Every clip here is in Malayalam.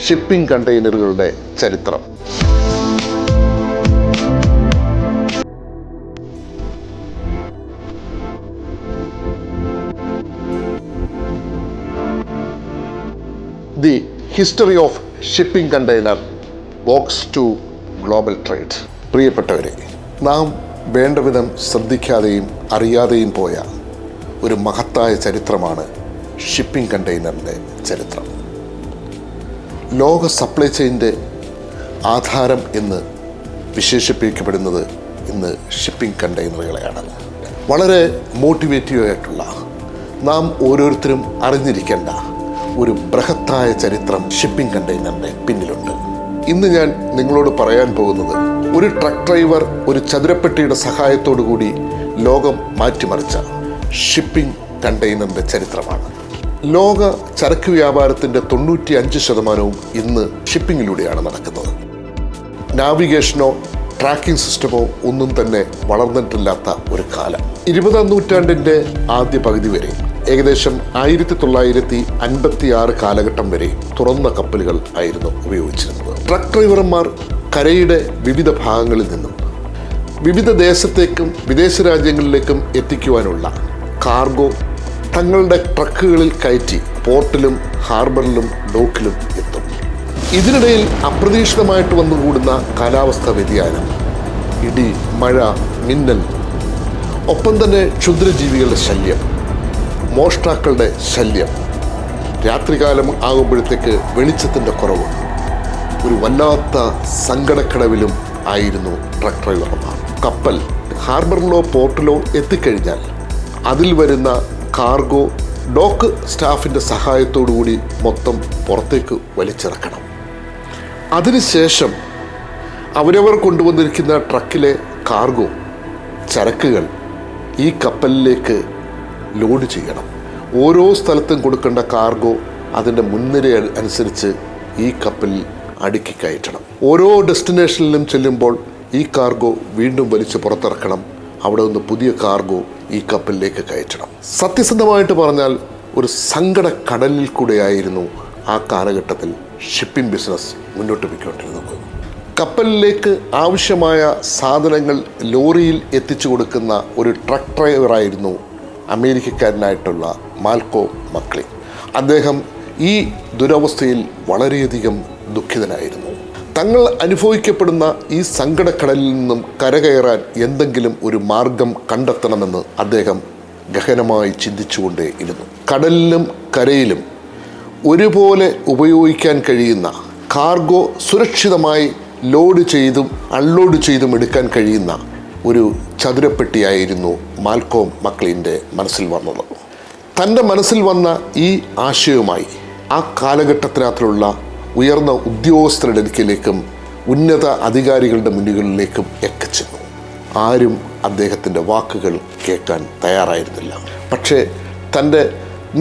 ഷിപ്പിംഗ് കണ്ടെയ്നറുകളുടെ ചരിത്രം. The history of shipping container Vox to global trade. പ്രിയപ്പെട്ടവരെ, നാം വേണ്ടവിധം ശ്രദ്ധിക്കാതെയും അറിയാതെയും പോയ ഒരു മഹത്തായ ചരിത്രമാണ് ഷിപ്പിംഗ് കണ്ടെയ്നറിൻ്റെ ചരിത്രം. ലോക സപ്ലൈ ചെയിൻ്റെ ആധാരം എന്ന് വിശേഷിപ്പിക്കപ്പെടുന്നത് ഇന്ന് ഷിപ്പിംഗ് കണ്ടെയ്നറുകളെയാണ്. വളരെ മോട്ടിവേറ്റീവ് ആയിട്ടുള്ള, നാം ഓരോരുത്തരും അറിഞ്ഞിരിക്കേണ്ട ഒരു ബൃഹത്തായ ചരിത്രം ഷിപ്പിംഗ് കണ്ടെയ്നറിൻ്റെ പിന്നിലുണ്ട്. ഇന്ന് ഞാൻ നിങ്ങളോട് പറയാൻ പോകുന്നത് ഒരു ട്രക്ക് ഡ്രൈവർ ഒരു ചതുരപ്പെട്ടിയുടെ സഹായത്തോടു കൂടി ലോകം മാറ്റിമറിച്ച ഷിപ്പിംഗ് കണ്ടെയ്നറിൻ്റെ ചരിത്രമാണ്. ലോക ചരക്ക് വ്യാപാരത്തിൻ്റെ 95% ഇന്ന് ഷിപ്പിങ്ങിലൂടെയാണ് നടക്കുന്നത്. നാവിഗേഷനോ ട്രാക്കിംഗ് സിസ്റ്റമോ ഒന്നും തന്നെ വളർന്നിട്ടില്ലാത്ത ഒരു കാലം. 20ാം നൂറ്റാണ്ടിൻ്റെ ആദ്യ പകുതി വരെ, ഏകദേശം 1956 കാലഘട്ടം വരെ തുറന്ന കപ്പലുകൾ ആയിരുന്നു ഉപയോഗിച്ചിരുന്നത്. ട്രക്ക് ഡ്രൈവർമാർ കരയുടെ വിവിധ ഭാഗങ്ങളിൽ നിന്നും വിവിധ ദേശത്തേക്കും വിദേശ രാജ്യങ്ങളിലേക്കും എത്തിക്കുവാനുള്ള കാർഗോ തങ്ങളുടെ ട്രക്കുകളിൽ കയറ്റി പോർട്ടിലും ഹാർബറിലും ഡോക്കിലും എത്തും. ഇതിനിടയിൽ അപ്രതീക്ഷിതമായിട്ട് വന്നുകൂടുന്ന കാലാവസ്ഥാ വ്യതിയാനം, ഇടി, മഴ, മിന്നൽ, ഒപ്പം തന്നെ ക്ഷുദ്രജീവികളുടെ ശല്യം, മോഷ്ടാക്കളുടെ ശല്യം, രാത്രികാലം ആകുമ്പോഴത്തേക്ക് വെളിച്ചത്തിൻ്റെ കുറവ്, ഒരു വല്ലാത്ത സങ്കടക്കടവിലും ആയിരുന്നു ട്രക്ക് ഡ്രൈവർമാർ. കപ്പൽ ഹാർബറിലോ പോർട്ടിലോ എത്തിക്കഴിഞ്ഞാൽ അതിൽ വരുന്ന കാർഗോ ഡോക്ക് സ്റ്റാഫിൻ്റെ സഹായത്തോടുകൂടി മൊത്തം പുറത്തേക്ക് വലിച്ചിറക്കണം. അതിനുശേഷം അവരവർ കൊണ്ടുവന്നിരിക്കുന്ന ട്രക്കിലെ കാർഗോ ചരക്കുകൾ ഈ കപ്പലിലേക്ക് ലോഡ് ചെയ്യണം. ഓരോ സ്ഥലത്തും കൊടുക്കേണ്ട കാർഗോ അതിൻ്റെ മുൻനിര അനുസരിച്ച് ഈ കപ്പലിൽ അടുക്കി കയറ്റണം. ഓരോ ഡെസ്റ്റിനേഷനിലും ചെല്ലുമ്പോൾ ഈ കാർഗോ വീണ്ടും വലിച്ച് പുറത്തിറക്കണം. അവിടെ നിന്ന് പുതിയ കാർഗോ ഈ കപ്പലിലേക്ക് കയറ്റണം. സത്യസന്ധമായിട്ട് പറഞ്ഞാൽ ഒരു സങ്കട കടലിൽ കൂടെയായിരുന്നു ആ കാലഘട്ടത്തിൽ ഷിപ്പിംഗ് ബിസിനസ് മുന്നോട്ട് പോയിക്കൊണ്ടിരുന്നത്. കപ്പലിലേക്ക് ആവശ്യമായ സാധനങ്ങൾ ലോറിയിൽ എത്തിച്ചു കൊടുക്കുന്ന ഒരു ട്രക്ക് ഡ്രൈവറായിരുന്നു അമേരിക്കക്കാരനായിട്ടുള്ള മാൽക്കോം മക്ലിൻ. അദ്ദേഹം ഈ ദുരവസ്ഥയിൽ വളരെയധികം ദുഃഖിതനായിരുന്നു. തങ്ങൾ അനുഭവിക്കപ്പെടുന്ന ഈ സങ്കടക്കടലിൽ നിന്നും കരകയറാൻ എന്തെങ്കിലും ഒരു മാർഗം കണ്ടെത്തണമെന്ന് അദ്ദേഹം ഗഹനമായി ചിന്തിച്ചുകൊണ്ടേയിരുന്നു. കടലിലും കരയിലും ഒരുപോലെ ഉപയോഗിക്കാൻ കഴിയുന്ന കാർഗോ സുരക്ഷിതമായി ലോഡ് ചെയ്തും അൺലോഡ് ചെയ്തും എടുക്കാൻ കഴിയുന്ന ഒരു ചതുരപ്പെട്ടിയായിരുന്നു മാൽക്കോം മക്ലിൻ്റെ മനസ്സിൽ വന്നത്. തൻ്റെ മനസ്സിൽ വന്ന ഈ ആശയവുമായി ആ കാലഘട്ടത്തിനകത്തുള്ള ഉയർന്ന ഉദ്യോഗസ്ഥരുടെ അടുക്കിലേക്കും ഉന്നത അധികാരികളുടെ മുന്നുകളിലേക്കും എത്തിച്ചെന്നു. ആരും അദ്ദേഹത്തിൻ്റെ വാക്കുകൾ കേൾക്കാൻ തയ്യാറായിരുന്നില്ല. പക്ഷേ തൻ്റെ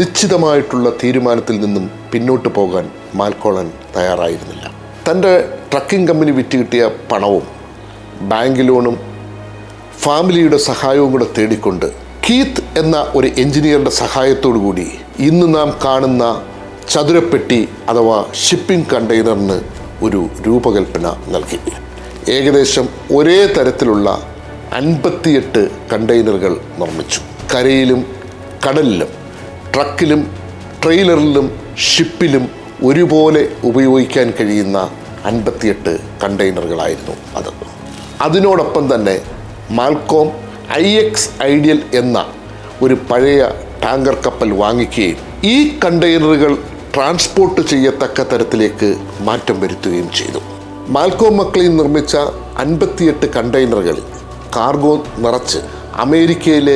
നിശ്ചിതമായിട്ടുള്ള തീരുമാനത്തിൽ നിന്നും പിന്നോട്ട് പോകാൻ മാൽക്കോം തയ്യാറായിരുന്നില്ല. തൻ്റെ ട്രക്കിംഗ് കമ്പനി വിറ്റ് കിട്ടിയ പണവും ബാങ്ക് ലോണും ഫാമിലിയുടെ സഹായവും കൂടെ തേടിക്കൊണ്ട് കീത്ത് എന്ന ഒരു എഞ്ചിനീയറുടെ സഹായത്തോടു കൂടി ഇന്ന് നാം കാണുന്ന ചതുരപ്പെട്ടി അഥവാ ഷിപ്പിംഗ് കണ്ടെയ്നറിന് ഒരു രൂപകൽപ്പന നൽകി. ഏകദേശം ഒരേ തരത്തിലുള്ള 58 കണ്ടെയ്നറുകൾ നിർമ്മിച്ചു. കരയിലും കടലിലും ട്രക്കിലും ട്രെയിലറിലും ഷിപ്പിലും ഒരുപോലെ ഉപയോഗിക്കാൻ കഴിയുന്ന 58 കണ്ടെയ്നറുകളായിരുന്നു അത്. അതിനോടൊപ്പം തന്നെ മാൽക്കോം IX ഐഡിയൽ എന്ന ഒരു പഴയ ടാങ്കർ കപ്പൽ വാങ്ങിക്കുകയും ഈ കണ്ടെയ്നറുകൾ ട്രാൻസ്പോർട്ട് ചെയ്യത്തക്ക തരത്തിലേക്ക് മാറ്റം വരുത്തുകയും ചെയ്തു. മാൽക്കോം മക്ലിൻ നിർമ്മിച്ച 58 കണ്ടെയ്നറുകളിൽ കാർഗോ നിറച്ച് അമേരിക്കയിലെ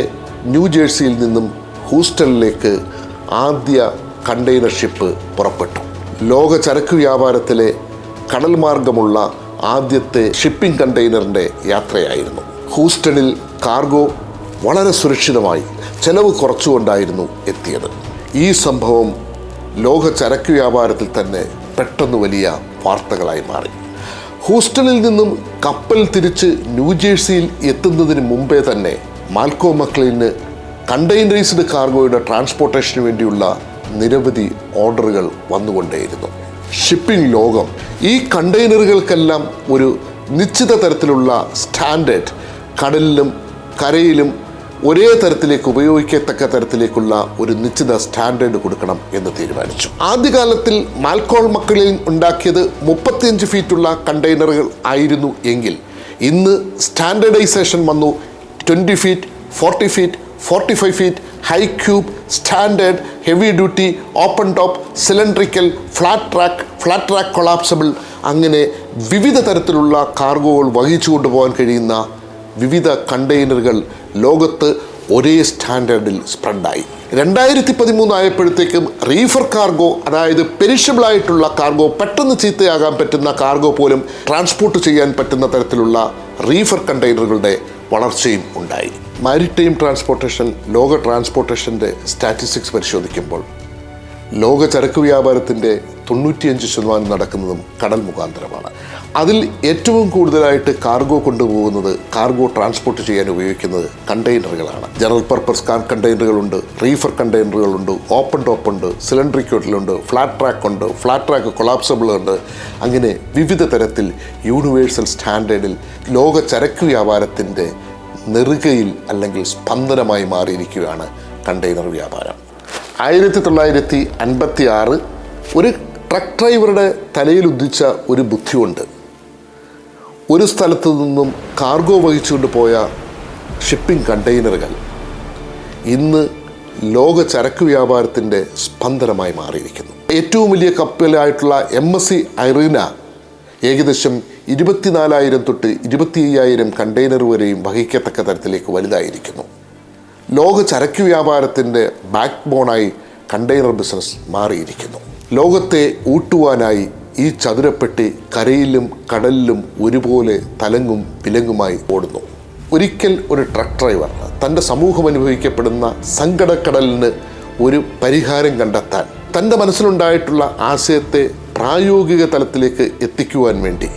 ന്യൂജേഴ്സിയിൽ നിന്നും ഹൂസ്റ്റണിലേക്ക് ആദ്യ കണ്ടെയ്നർ ഷിപ്പ് പുറപ്പെട്ടു. ലോക ചരക്ക് വ്യാപാരത്തിലെ കടൽ മാർഗമുള്ള ആദ്യത്തെ ഷിപ്പിംഗ് കണ്ടെയ്നറിൻ്റെ യാത്രയായിരുന്നു. ഹൂസ്റ്റണിൽ കാർഗോ വളരെ സുരക്ഷിതമായി ചെലവ് കുറച്ചുകൊണ്ടായിരുന്നു എത്തിയത്. ഈ സംഭവം ലോക ചരക്ക് വ്യാപാരത്തിൽ തന്നെ പെട്ടെന്ന് വലിയ വാർത്തകളായി മാറി. ഹൂസ്റ്റണിൽ നിന്നും കപ്പൽ തിരിച്ച് ന്യൂജേഴ്സിയിൽ എത്തുന്നതിന് മുമ്പേ തന്നെ മാൽക്കോം മക്ലിന് കണ്ടെയ്നറൈസ്ഡ് കാർഗോയുടെ ട്രാൻസ്പോർട്ടേഷന് വേണ്ടിയുള്ള നിരവധി ഓർഡറുകൾ വന്നുകൊണ്ടേയിരുന്നു. ഷിപ്പിംഗ് ലോകം ഈ കണ്ടെയ്നറുകൾക്കെല്ലാം ഒരു നിശ്ചിത തരത്തിലുള്ള സ്റ്റാൻഡേർഡ് കടലിലും കരയിലും ഒരേ തരത്തിലേക്ക് ഉപയോഗിക്കത്തക്ക തരത്തിലേക്കുള്ള ഒരു നിശ്ചിത സ്റ്റാൻഡേർഡ് കൊടുക്കണം എന്ന് തീരുമാനിച്ചു. ആദ്യകാലത്തിൽ മാൽക്കോൾ മക്ലിൻ ഉണ്ടാക്കിയത് 35 ഫീറ്റുള്ള കണ്ടെയ്നറുകൾ ആയിരുന്നു എങ്കിൽ ഇന്ന് സ്റ്റാൻഡേർഡൈസേഷൻ വന്നു. 20 feet, 40 feet, 45 feet, high cube, standard, heavy duty, open top, cylindrical, flat track collapsible, അങ്ങനെ വിവിധ തരത്തിലുള്ള കാർഗോകൾ വഹിച്ചു കൊണ്ടുപോകാൻ കഴിയുന്ന വിവിധ കണ്ടെയ്നറുകൾ ലോകത്ത് ഒരേ സ്റ്റാൻഡേർഡിൽ സ്പ്രെഡായി. 2013 ആയപ്പോഴത്തേക്കും റീഫർ കാർഗോ, അതായത് പെരിഷബിൾ ആയിട്ടുള്ള കാർഗോ, പെട്ടെന്ന് ചീത്തയാകാൻ പറ്റുന്ന കാർഗോ പോലും ട്രാൻസ്പോർട്ട് ചെയ്യാൻ പറ്റുന്ന തരത്തിലുള്ള റീഫർ കണ്ടെയ്നറുകളുടെ വളർച്ചയും ഉണ്ടായി. മാരിടൈം ട്രാൻസ്പോർട്ടേഷൻ, ലോക ട്രാൻസ്പോർട്ടേഷൻ്റെ സ്റ്റാറ്റിസ്റ്റിക്സ് പരിശോധിക്കുമ്പോൾ ലോക ചരക്ക് വ്യാപാരത്തിൻ്റെ 95% നടക്കുന്നതും കടൽ മുഖാന്തരമാണ്. അതിൽ ഏറ്റവും കൂടുതലായിട്ട് കാർഗോ കൊണ്ടുപോകുന്നത്, കാർഗോ ട്രാൻസ്പോർട്ട് ചെയ്യാൻ ഉപയോഗിക്കുന്നത് കണ്ടെയ്നറുകളാണ്. ജനറൽ പർപ്പസ് കണ്ടെയ്നറുകളുണ്ട്, റീഫർ കണ്ടെയ്നറുകളുണ്ട്, ഓപ്പൺ ടോപ്പ് ഉണ്ട്, സിലിണ്ടറിക്കോട്ടിലുണ്ട്, ഫ്ലാറ്റ് ട്രാക്ക് കൊളാപ്സബിൾ ഉണ്ട്. അങ്ങനെ വിവിധ തരത്തിൽ യൂണിവേഴ്സൽ സ്റ്റാൻഡേർഡിൽ ലോക ചരക്ക് വ്യാപാരത്തിൻ്റെ നെറുകയിൽ അല്ലെങ്കിൽ സ്പന്ദനമായി മാറിയിരിക്കുകയാണ് കണ്ടെയ്നർ വ്യാപാരം. 1956 ഒരു ട്രക്ക് ഡ്രൈവറുടെ തലയിൽ ഉദിച്ച ഒരു ബുദ്ധിയുണ്ട്. ഒരു സ്ഥലത്തു നിന്നും കാർഗോ വഹിച്ചുകൊണ്ട് പോയ ഷിപ്പിംഗ് കണ്ടെയ്നറുകൾ ഇന്ന് ലോക ചരക്ക് വ്യാപാരത്തിൻ്റെ സ്പന്ദനമായി മാറിയിരിക്കുന്നു. ഏറ്റവും വലിയ കപ്പലായിട്ടുള്ള MSC ഐറീന ഏകദേശം 24,000 തൊട്ട് 25,000 കണ്ടെയ്നർ വരെയും വഹിക്കത്തക്ക തരത്തിലേക്ക് വലുതായിരിക്കുന്നു. ലോക ചരക്ക് വ്യാപാരത്തിൻ്റെ ബാക്ക് ബോണായി കണ്ടെയ്നർ ബിസിനസ് മാറിയിരിക്കുന്നു. ലോകത്തെ ഊട്ടുവാനായി ഈ ചതുരപ്പെട്ടി കരയിലും കടലിലും ഒരുപോലെ തലങ്ങും വിലങ്ങുമായി ഓടുന്നു. ഒരിക്കൽ ഒരു ട്രക്ക് ഡ്രൈവർ തൻ്റെ സമൂഹം അനുഭവിക്കപ്പെടുന്ന സങ്കടക്കടലിന് ഒരു പരിഹാരം കണ്ടെത്താൻ തൻ്റെ മനസ്സിലുണ്ടായിട്ടുള്ള ആശയത്തെ പ്രായോഗിക തലത്തിലേക്ക് എത്തിക്കുവാൻ വേണ്ടി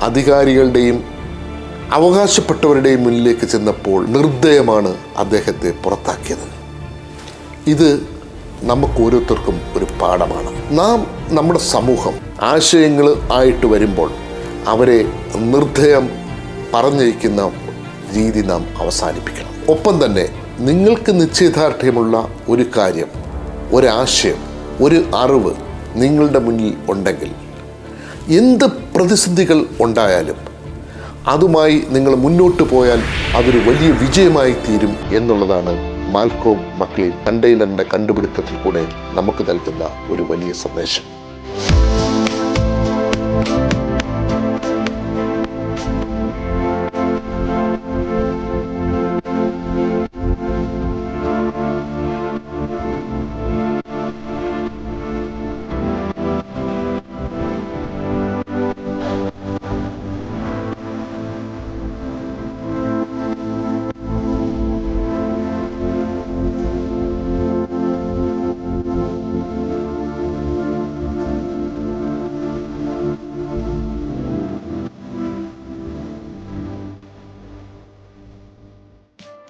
അധികാരികളുടെയും അവകാശപ്പെട്ടവരുടെയും മുന്നിലേക്ക് ചെന്നപ്പോൾ നിർദ്ദയമാണ് അദ്ദേഹത്തെ പുറത്താക്കിയത്. ഇത് നമുക്ക് ഓരോരുത്തർക്കും ഒരു പാഠമാണ്. നാം നമ്മുടെ സമൂഹം ആശയങ്ങൾ ആയിട്ട് വരുമ്പോൾ അവരെ നിർദ്ദയം പറഞ്ഞിരിക്കുന്ന രീതി നാം അവസാനിപ്പിക്കണം. ഒപ്പം തന്നെ നിങ്ങൾക്ക് നിശ്ചയദാർഢ്യമുള്ള ഒരു കാര്യം, ഒരാശയം, ഒരു അറിവ് നിങ്ങളുടെ മുന്നിൽ ഉണ്ടെങ്കിൽ എന്ത് പ്രതിസന്ധികൾ ഉണ്ടായാലും അതുമായി നിങ്ങൾ മുന്നോട്ട് പോയാൽ അതൊരു വലിയ വിജയമായി തീരും എന്നുള്ളതാണ് മാൽക്കോം മക്ലിൻ കണ്ടെയ്നറിൻ്റെ കണ്ടുപിടുത്തത്തിൽ കൂടെ നമുക്ക് നൽകുന്ന ഒരു വലിയ സന്ദേശം.